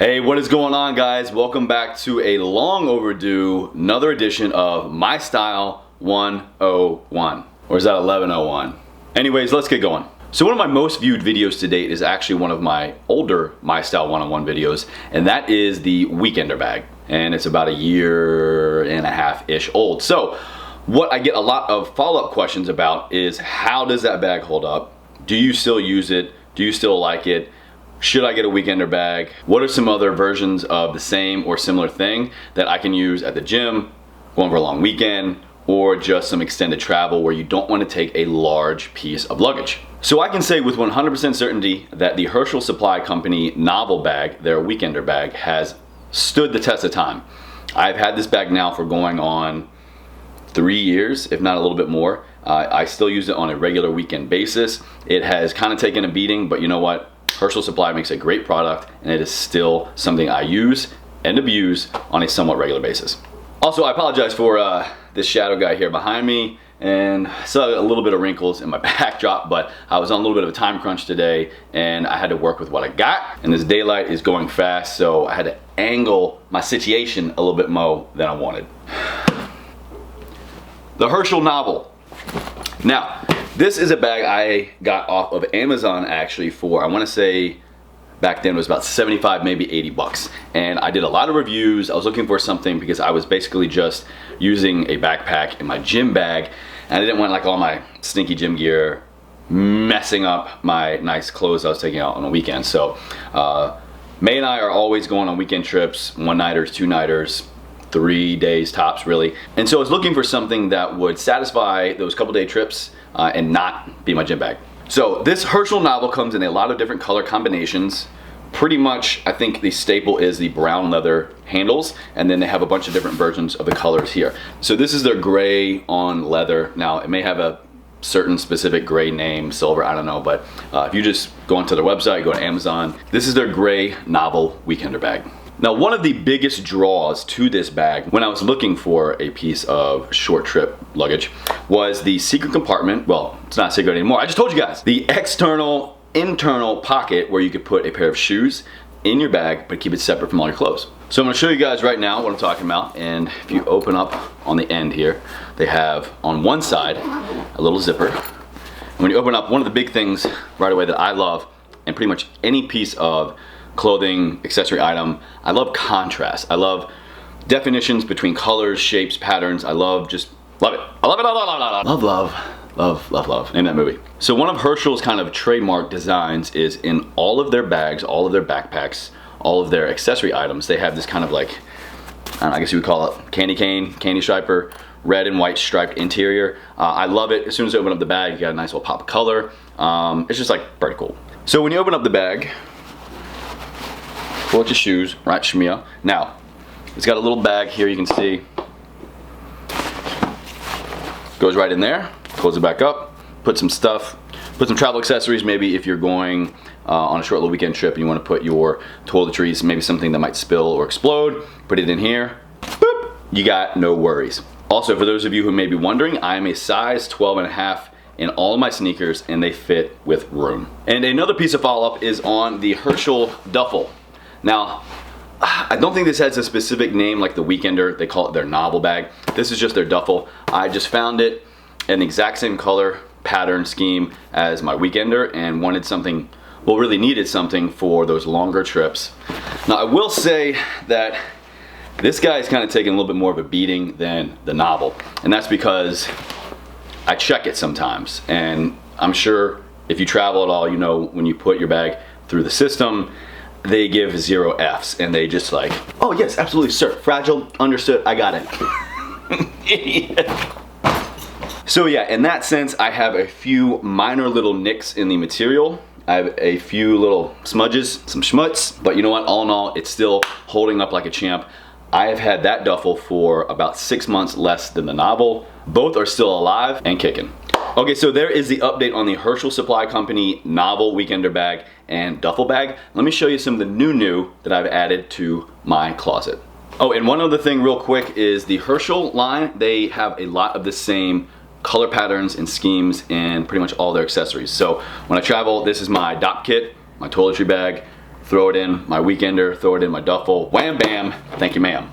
Hey, what is going on, guys? Welcome back to a long overdue another edition of My Style 101. Or is that 1101? Anyways, let's get going. So one of my most viewed videos to date is actually one of my older My Style 101 videos, and that is the Weekender bag. And it's about a year and a half-ish old. So what I get a lot of follow-up questions about is, how does that bag hold up? Do you still use it? Do you still like it? Should I get a Weekender bag? What are some other versions of the same or similar thing that I can use at the gym, going for a long weekend, or just some extended travel where you don't want to take a large piece of luggage? So I can say with 100% certainty that the Herschel Supply Company Novel bag, their Weekender bag, has stood the test of time. I've had this bag now for going on 3 years, if not a little bit more. I still use it on a regular weekend basis. It has kind of taken a beating, but you know what? Herschel Supply makes a great product, and it is still something I use and abuse on a somewhat regular basis. Also, I apologize for this shadow guy here behind me, and I saw a little bit of wrinkles in my backdrop, but I was on a little bit of a time crunch today, and I had to work with what I got, and this daylight is going fast, so I had to angle my situation a little bit more than I wanted. The Herschel Novel. Now, this is a bag I got off of Amazon actually for, I want to say back then it was about 75, maybe 80 bucks. And I did a lot of reviews. I was looking for something because I was basically just using a backpack in my gym bag, and I didn't want like all my stinky gym gear messing up my nice clothes I was taking out on a weekend. So May and I are always going on weekend trips, one-nighters, two-nighters, 3 days tops really. And so I was looking for something that would satisfy those couple day trips and not be my gym bag. So this Herschel Novel comes in a lot of different color combinations. Pretty much, I think the staple is the brown leather handles, and then they have a bunch of different versions of the colors here. So this is their gray on leather. Now it may have a certain specific gray name, silver, I don't know, but if you just go onto their website, go to Amazon, this is their gray Novel Weekender bag. Now, one of the biggest draws to this bag when I was looking for a piece of short trip luggage was the secret compartment. Well, it's not secret anymore. I just told you guys. The external, internal pocket where you could put a pair of shoes in your bag, but keep it separate from all your clothes. So I'm gonna show you guys right now what I'm talking about. And if you open up on the end here, they have on one side a little zipper. And when you open up, one of the big things right away that I love, and pretty much any piece of clothing, accessory item, I love contrast. I love definitions between colors, shapes, patterns. I love, just love it. I love it, love. Name that movie. So one of Herschel's kind of trademark designs is in all of their bags, all of their backpacks, all of their accessory items, they have this kind of like, I guess you would call it candy cane, candy striper, red and white striped interior. I love it. As soon as you open up the bag, you got a nice little pop of color. It's just like pretty cool. So when you open up the bag, pull out your shoes, right, Shmia. Now, it's got a little bag here you can see. Goes right in there, close it back up, put some stuff, put some travel accessories, maybe if you're going on a short little weekend trip and you want to put your toiletries, maybe something that might spill or explode, put it in here, boop, you got no worries. Also, for those of you who may be wondering, I am a size 12.5 in all of my sneakers, and they fit with room. And another piece of follow-up is on the Herschel Duffle. Now, I don't think this has a specific name like the Weekender. They call it their Novel bag. This is just their duffel. I just found it in the exact same color, pattern, scheme as my Weekender and wanted something, well, really needed something for those longer trips. Now, I will say that this guy is kind of taking a little bit more of a beating than the Novel. And that's because I check it sometimes. And I'm sure if you travel at all, you know when you put your bag through the system, they give 0 Fs, and they just like, oh yes, absolutely, sir, fragile, understood, I got it. Idiot. So yeah, in that sense, I have a few minor little nicks in the material. I have a few little smudges, some schmutz, but you know what, all in all, it's still holding up like a champ. I have had that duffel for about 6 months less than the Novel. Both are still alive and kicking. Okay, so there is the update on the Herschel Supply Company Novel Weekender bag and duffel bag. Let me show you some of the new that I've added to my closet. Oh, and one other thing real quick is the Herschel line. They have a lot of the same color patterns and schemes and pretty much all their accessories. So when I travel, this is my DOP kit, my toiletry bag, throw it in my weekender, throw it in my duffel, wham bam, thank you ma'am.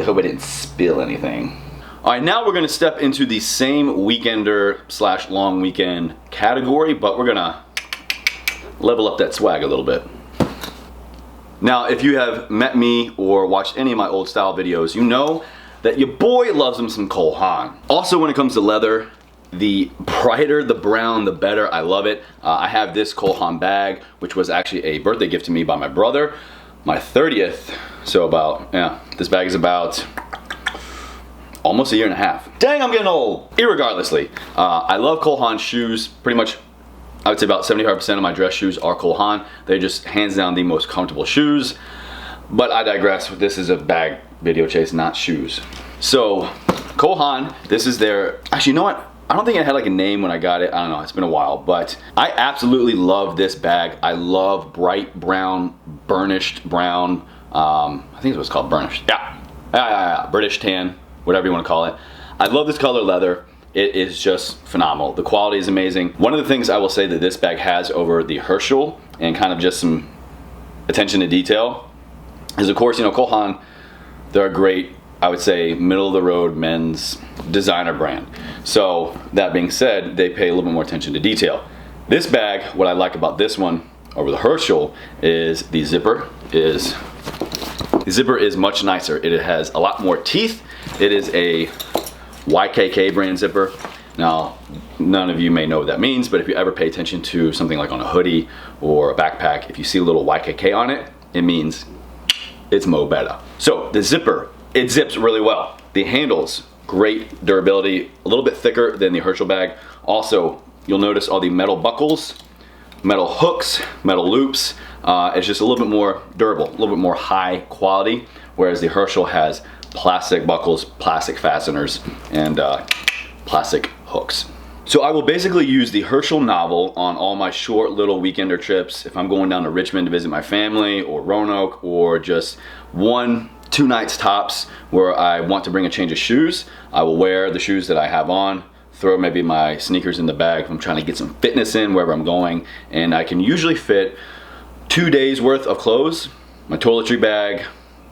Hope I didn't spill anything. All right, now we're gonna step into the same weekender / long weekend category, but we're gonna level up that swag a little bit. Now, if you have met me or watched any of my old style videos, you know that your boy loves him some Haan. Also, when it comes to leather, the brighter the brown, the better. I love it. I have this Haan bag, which was actually a birthday gift to me by my brother, my 30th. So this bag is about almost a year and a half. Dang, I'm getting old. Irregardlessly, I love Haan shoes. Pretty much, I would say about 75% of my dress shoes are Haan. They're just hands down the most comfortable shoes. But I digress. This is a bag video chase, not shoes. So, Haan, this is their, actually, you know what? I don't think it had like a name when I got it. I don't know, it's been a while, but I absolutely love this bag. I love bright brown, burnished brown, I think it was called burnished. Yeah, British tan, whatever you want to call it. I love this color leather. It is just phenomenal. The quality is amazing. One of the things I will say that this bag has over the Herschel, and kind of just some attention to detail, is of course, you know, Haan, they're a great, I would say, middle of the road men's designer brand. So that being said, they pay a little bit more attention to detail. This bag, what I like about this one over the Herschel is the zipper is much nicer. It has a lot more teeth. It is a YKK brand zipper. Now, none of you may know what that means, but if you ever pay attention to something like on a hoodie or a backpack, if you see a little YKK on it, it means it's mo better. So the zipper, it zips really well. The handles, great durability, a little bit thicker than the Herschel bag. Also, you'll notice all the metal buckles, metal hooks, metal loops. It's just a little bit more durable, a little bit more high quality, whereas the Herschel has plastic buckles, plastic fasteners, and plastic hooks. So I will basically use the Herschel Novel on all my short little weekender trips. If I'm going down to Richmond to visit my family, or Roanoke, or just 1-2 nights tops where I want to bring a change of shoes, I will wear the shoes that I have on, throw maybe my sneakers in the bag if I'm trying to get some fitness in wherever I'm going, and I can usually fit 2 days worth of clothes, my toiletry bag,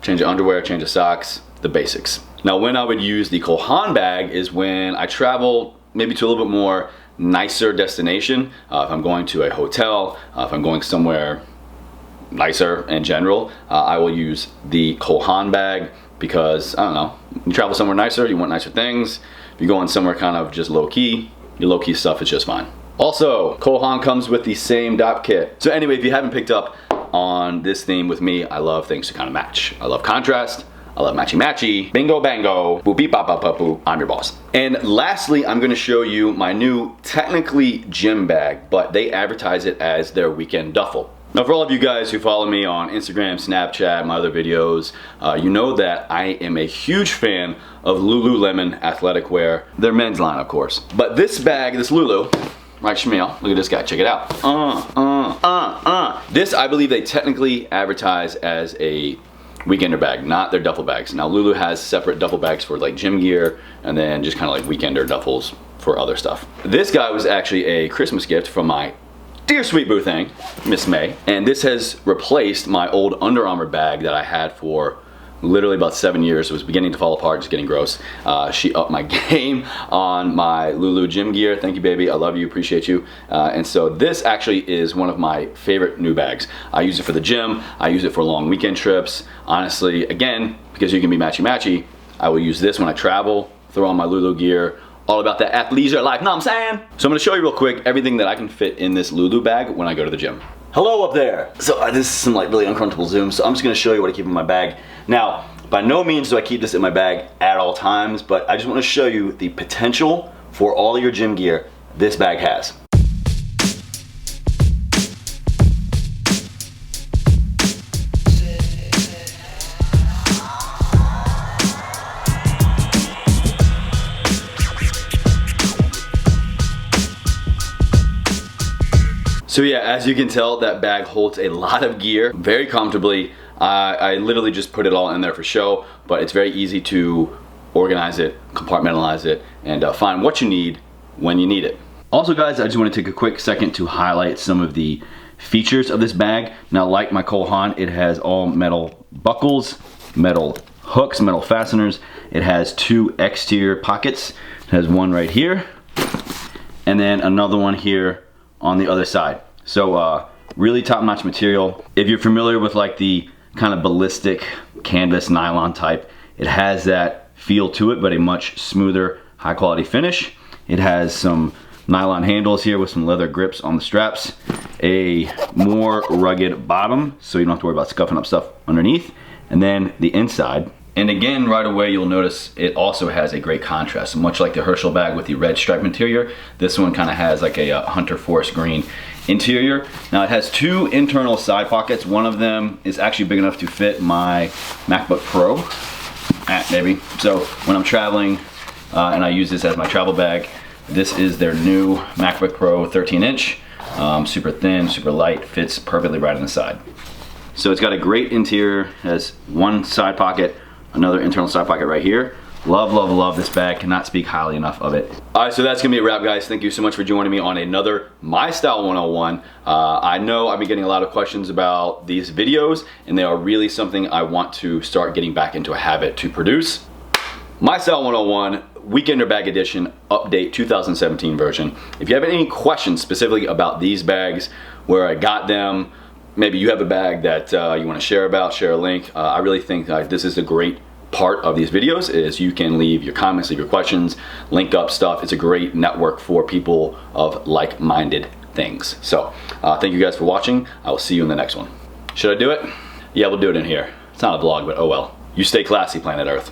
change of underwear, change of socks, the basics. Now, when I would use the Haan bag is when I travel maybe to a little bit more nicer destination. If I'm going to a hotel, if I'm going somewhere nicer in general, I will use the Haan bag because, I don't know, you travel somewhere nicer, you want nicer things. If you're going somewhere kind of just low-key, your low-key stuff is just fine. Also, Haan comes with the same dop kit. So anyway, if you haven't picked up on this theme with me, I love things to kind of match. I love contrast. I love matchy-matchy. Bingo bango. Boop beep bop bop bop boop. I'm your boss. And lastly, I'm gonna show you my new, technically gym bag, but they advertise it as their weekend duffel. Now, for all of you guys who follow me on Instagram, Snapchat, my other videos, you know that I am a huge fan of Lululemon athletic wear. Their men's line, of course. But this bag, this Lulu, right, Shmuel, look at this guy, check it out. This, I believe they technically advertise as a weekender bag, not their duffel bags. Now, Lulu has separate duffel bags for like gym gear, and then just kind of like weekender duffels for other stuff. This guy was actually a Christmas gift from my dear sweet boo thing, Miss May, and this has replaced my old Under Armour bag that I had for literally about 7 years. It was beginning to fall apart, just getting gross. She upped my game on my Lulu gym gear. Thank you, baby. I love you, appreciate you. And so this actually is one of my favorite new bags. I use it for the gym. I use it for long weekend trips. Honestly, again, because you can be matchy-matchy, I will use this when I travel, throw on my Lulu gear, all about that athleisure life, know what I'm saying? So I'm gonna show you real quick everything that I can fit in this Lulu bag when I go to the gym. Hello up there. So this is some like really uncomfortable zoom, so I'm just gonna show you what I keep in my bag. Now, by no means do I keep this in my bag at all times, but I just wanna show you the potential for all of your gym gear this bag has. So yeah, as you can tell, that bag holds a lot of gear very comfortably. I literally just put it all in there for show, but it's very easy to organize it, compartmentalize it, and find what you need when you need it. Also guys, I just want to take a quick second to highlight some of the features of this bag. Now, like my Cole Haan, it has all metal buckles, metal hooks, metal fasteners. It has 2 exterior pockets. It has one right here, and then another one here on the other side. So really top-notch material. If you're familiar with like the kind of ballistic canvas nylon type, it has that feel to it, but a much smoother, high quality finish. It has some nylon handles here with some leather grips on the straps, a more rugged bottom, so you don't have to worry about scuffing up stuff underneath, and then the inside. And again, right away you'll notice it also has a great contrast. Much like the Herschel bag with the red striped interior, this one kind of has like a hunter forest green interior. Now it has 2 internal side pockets. One of them is actually big enough to fit my MacBook Pro, maybe. So when I'm traveling and I use this as my travel bag, this is their new MacBook Pro 13-inch. Super thin, super light, fits perfectly right on the side. So it's got a great interior, has one side pocket, another internal side pocket right here. Love, love, love this bag. Cannot speak highly enough of it. All right, so that's gonna be a wrap, guys. Thank you so much for joining me on another My Style 101. I know I've been getting a lot of questions about these videos, and they are really something I want to start getting back into a habit to produce. My Style 101 Weekender Bag Edition Update 2017 version. If you have any questions specifically about these bags, where I got them, maybe you have a bag that you want to share about, share a link. I really think this is a great part of these videos, is you can leave your comments, leave your questions, link up stuff. It's a great network for people of like-minded things. So thank you guys for watching. I will see you in the next one. Should I do it? Yeah, we'll do it in here. It's not a vlog, but oh well. You stay classy, planet Earth.